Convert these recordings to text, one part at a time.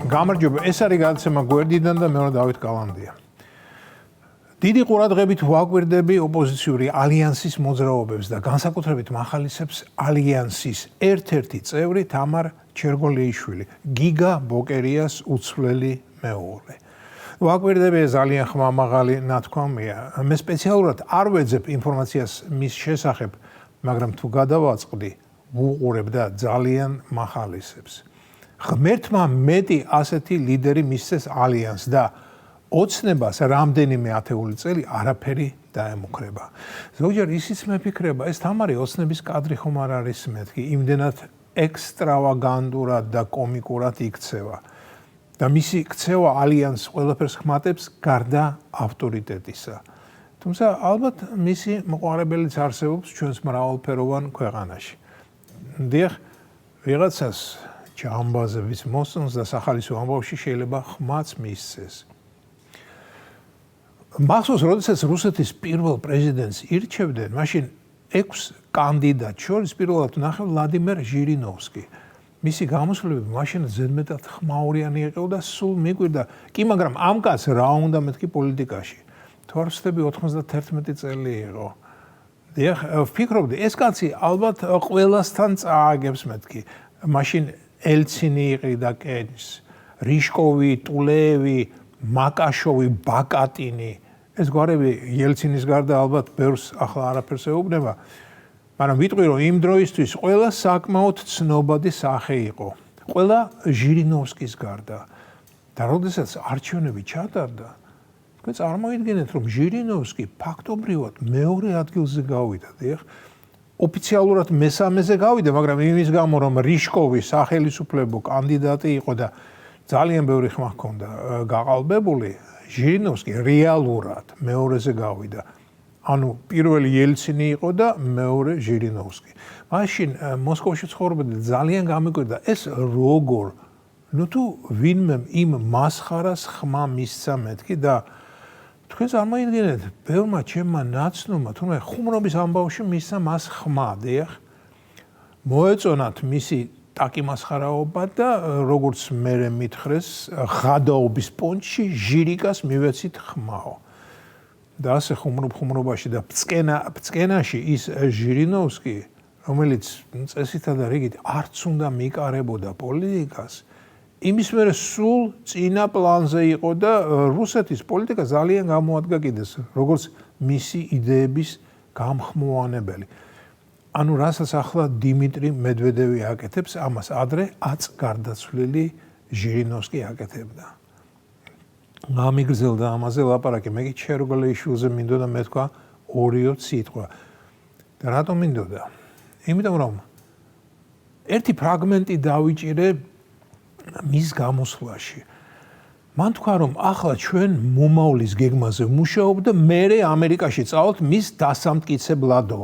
გამარჯობა, ეს არის გადაცემა გვერდიდან და მე დავით კალანდია. დიდი ყურადღებით ვაკვირდები ოპოზიციური ალიანსის მოძრაობებს და განსაკუთრებით მახალისებს ალიანსის ერთ-ერთი წევრი თამარ ჩერგოლეიშვილი, გიგა ბოკერიას უცვლელი მეუღლე. ვაკვირდები ძალიან ხმამაღალი ნათქვამია. მე სპეციალურად არ ვეძებ ინფორმაციას მის შესახებ, მაგრამ თუ გადავაწყდი, ვუყურებ და ძალიან მახალისებს. ღმერთმა მეტი ასეთი ლიდერი მისცეს ალიანსს და ოცნებას რამდენიმე ათეული წელი არაფერი დაემუქრება. ზოგჯერ ისიც მეფიქრება, ეს თამარი ოცნების კადრი ხომ არ არის მეთქი, იმდენად ექსტრავაგანტურად და კომიკურად იქცევა. და მისი ქცევა ალიანსს ყველაფერს ხმატებს გარდა ავტორიტეტისა. თუმცა ალბათ მისი მოყვარებელიც არსებობს ჩვენს მრავალფეროვან ქვეყანაში. დიახ, ვიღაცას ჯამბაზების მოსწონს და სახალისო ამბავში შეიძლება ხმაც მისცეს. მახსოვს, როდესაც რუსეთის პირველ პრეზიდენტს ირჩევდნენ, მაშინ 6 კანდიდატ შორის პირველად ნახე ვლადიმერ ჟირინოვსკი. მისი გამოსვლები მაშინ ზედმეტად ხმაურიანი იყო და სულ მიკვირდა. კი, მაგრამ ამ კაცს რა უნდა მეთქი პოლიტიკაში? თუ არ ვცდები 91 წელი იყო. დიახ, ვფიქრობდი, ეს კაცი ალბათ ყველასთან წააგებს მეთქი. მაშინ ელცინი იყრიდა კენს, რიშკოვი, ტულეევი, მაკაშოვი, ბაკატინი. ეს გვარები ელცინის გარდა ალბათ ბევრს ახლა არაფერს ეუბნება. მაგრამ ვიტყვი, რომ იმ დროისთვის ყველა საკმაოდ ცნობადი სახე იყო. ყველა ჟირინოვსკის გარდა. და როდესაც არჩევნები ჩატარდა, თქვენ წარმოიდგინეთ, რომ ჟირინოვსკი ფაქტობრივად მეორე ადგილზე გავიდა. დიახ, ოფიციალურად მესამეზე გავიდა, მაგრამ იმის გამო, რომ რიშკოვი სახელისუფლებო კანდიდატი იყო და ძალიან ბევრი ხმა ჰქონდა გაყალბებული, ჟირინოვსკი რეალურად მეორეზე გავიდა. ანუ პირველი ელცინი იყო და მეორე ჟირინოვსკი. მაშინ მოსკოვში ცხოვრობდი, ძალიან გამიკვირდა, ეს როგორ, თუ ვინმე იმ მასხარას ხმა მისცა მეთქი და თქვენ წარმოიდგინეთ, ბევრმა ჩემმა ნაცნობმა, თუმცა ხუმრობის ამბავში მისცა მას ხმა, დიახ. მოეწონათ მისი ტაკიმასხარაობა და როგორც მერე მითხრეს, ღადაობის პონჩში ჟირიკას მივეცით ხმაო. და ასე ხუმრობაში და ბწკენაში ის ჟირინოვსკი, რომელიც წესითა და რიგით არც უნდა მიკარებოდა პოლიტიკას, იმის მერე სულ წინა პლანზე იყო და რუსეთის პოლიტიკა ძალიან გამოადგა კიდეს, როგორც მისი იდეების გამხმოვანებელი. ანუ რასაც ახლა დიმიტრი მედვედევი აკეთებს, ამას ადრე გარდაცვლილი ჟირინოვსკი აკეთებდა. გამიგრძელდა ამაზე ლაპარაკი, მე კი ჩერგოლეიშვილზე მინდოდა მეთქვა 2 სიტყვა. და რატომ მინდოდა? იმიტომ რომ ერთი ფრაგმენტი დავიჭირე მის გამოსვლაში. მან თქვა, რომ ახლა ჩვენ მომავლის გეგმაზე ვმუშაობ და მერე ამერიკაში წავალთ მის დასამტკიცებლადო.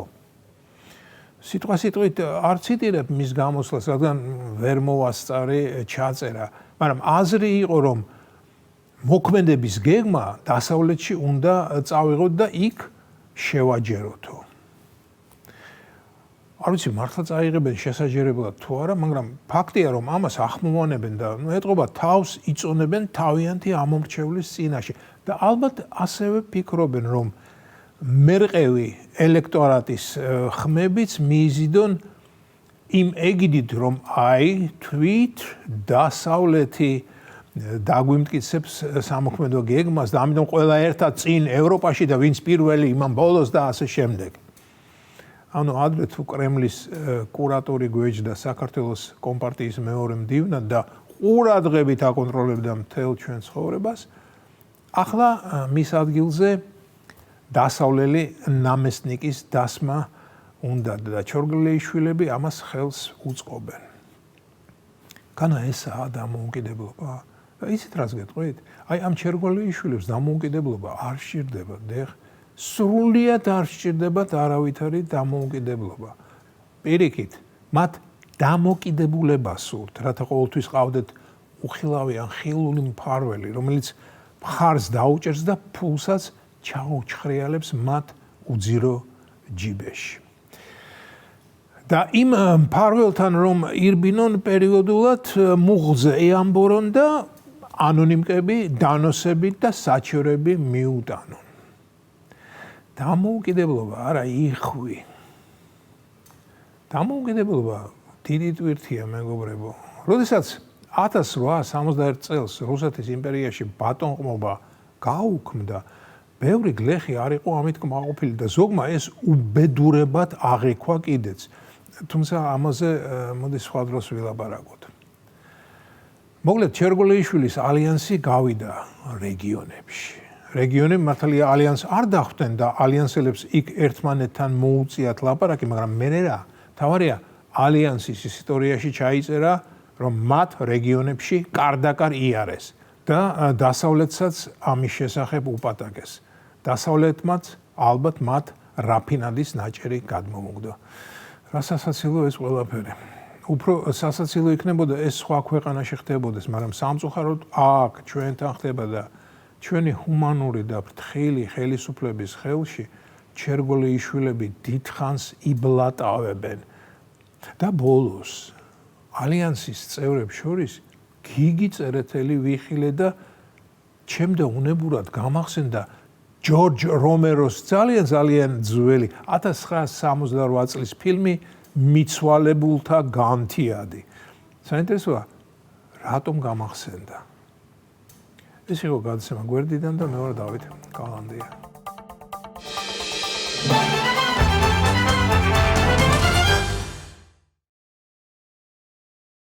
სიტყვით არ ციტირებ მის გამოსვლას, რადგან ვერ მოვასწარე ჩაწერა, მაგრამ აზრი იყო, რომ მოქმედების გეგმა დასავლეთში უნდა წავიღოთ და იქ შევაჯეროთო. არ ვიცი, მართლა წაიღებენ შესაჯერებლად თუ არა, მაგრამ ფაქტია, რომ ამას ახმოვანებენ და ეტყობა თავს იწონებენ თავიანთი ამომრჩევლის წინაშე. და ალბათ ასევე ფიქრობენ, რომ მერყევი ელექტორატის ხმებიც მიიზიდონ იმ ეგიდით, რომ აი თვით დასავლეთი დაგვიმტკიცებს სამოქმედო გეგმას და ამიტომ ყველა ერთად წინ ევროპაში და ვინც პირველი იმან ბოლოს და ასე შემდეგ. ანუ ადრე თუ კრემლის კურატორი გვეჯდა საქართველოს კომპარტიის მეორე მდივნად და ყურადღებით აკონტროლებდა მთელ ჩვენ ცხოვრებას, ახლა მის ადგილზე დასავლელი ნამესნიკის დასმა უნდა და ჩერგოლეიშვილები ამას ხელს უწყობენ. განა ესაა დამოუკიდებლობა. და ისეთ რას გეტყვით? აი ამ ჩერგოლეიშვილებს დამოუკიდებლობა არ სჭირდება, დიახ. სრულიად არ სჭირდებათ არავითარი დამოუკიდებლობა. პირიქით, მათ დამოკიდებულება სურთ, რათა ყოველთვის ყავდეთ უხილავი ან ხილული მფარველი, რომელიც მხარს დაუჭერს და ფულსაც ჩაუჩხრიალებს მათ უძირო ჯიბეში. და იმ მფარველთან რომ ირბინონ პერიოდულად მუღლზე ეამბორონ და ანონიმკები დანოსებით და საჩივრები მიუტანონ. დამოუკიდებლობა არა იხვი. დამოუკიდებლობა დიდი ტვირთია მეგობრებო. როდესაც 1861 წელს რუსეთის იმპერიაში ბატონყმობა გაუქმდა, ბევრი გლეხი არ იყო ამით კმაყოფილი და ზოგმა ეს უბედურებად აღიქვა კიდეც. თუმცა ამაზე მოდი სხვა დროს ვილაპარაკოთ. მოკლედ ჩერგოლეიშვილის ალიანსი გავიდა რეგიონებში. რეგიონები მართალია ალიანსს არ დახვდნენ და ალიანსელებს იქ ერთმანეთთან მოუწიათ ლაპარაკი, მაგრამ მე რა, თავარია ალიანსის ისტორიაში ჩაიწერა, რომ მათ რეგიონებში კარდაკარ იარეს და დასავლეთსაც ამის შესახებ უპატაკეს. დასავლეთმაც ალბათ მათ რაფინადის ნაჭერი გადმოუგდო. რა სასაცილო ეს ყველაფერი. უფრო სასაცილო იქნებოდა ეს სხვა ქვეყანაში ხდებოდეს, მაგრამ სამწუხაროდ აქ ჩვენთან ხდება და ჩვენი ჰუმანური და ფრთხილი ხელისუფლების ხელში ჩერგოლეიშვილები დიდხანს იბლატავებენ. და ბოლოს ალიანსის წევრებს შორის გიგი წერეთელი ვიხილე და ჩემდა უნებურად გამახსენდა ჯორჯ რომეროს ძალიან ძველი 1968 წლის ფილმი მიცვალებულთა განთიადი. საინტერესოა, რატომ გამახსენდა? ეს იყო გადაცემა გვერდიდან და მე ვარ დავით კალანდია.